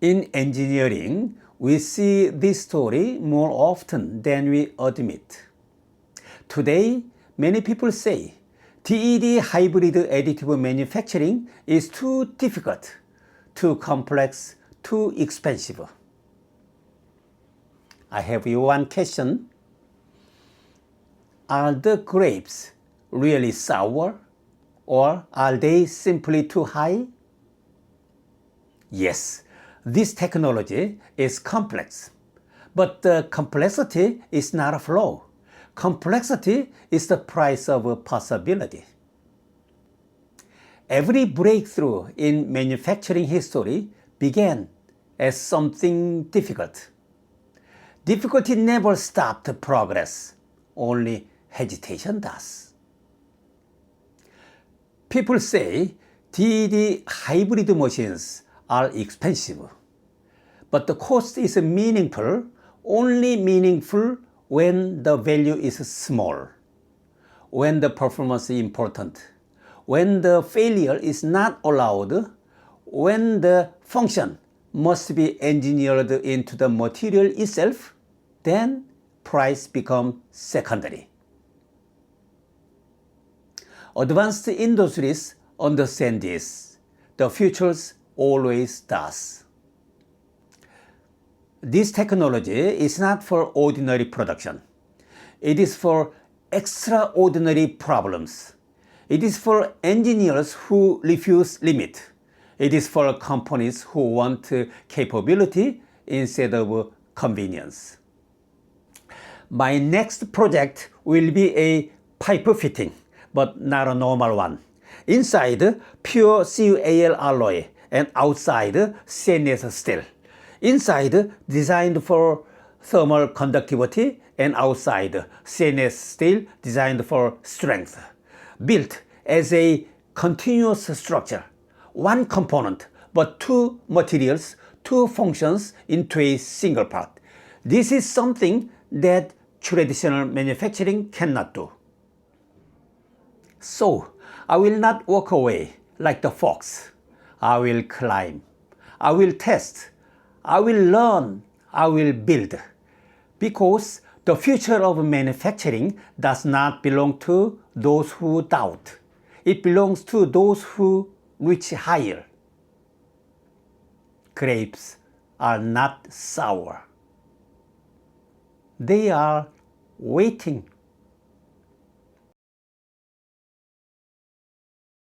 In engineering, we see this story more often than we admit. Today, many people say DED hybrid additive manufacturing is too difficult, too complex, too expensive. I have one question. Are the grapes really sour, or are they simply too high? Yes, this technology is complex, but the complexity is not a flaw. Complexity is the price of possibility. Every breakthrough in manufacturing history began as something difficult. Difficulty never stopped progress, only hesitation does. People say DED hybrid machines are expensive, but the cost is only meaningful when the value is small, when the performance is important, when the failure is not allowed, when the function must be engineered into the material itself, then price becomes secondary. Advanced industries understand this. The future always does. This technology is not for ordinary production. It is for extraordinary problems. It is for engineers who refuse limit. It is for companies who want capability instead of convenience. My next project will be a pipe fitting, but not a normal one. Inside, pure CuAl alloy, and outside, stainless steel. Inside, designed for thermal conductivity, and outside, stainless steel designed for strength. Built as a continuous structure. One component, but two materials, two functions into a single part. This is something that traditional manufacturing cannot do. So, I will not walk away like the fox. I will climb. I will test. I will learn. I will build. Because the future of manufacturing does not belong to those who doubt. It belongs to those who reach higher. Grapes are not sour. They are waiting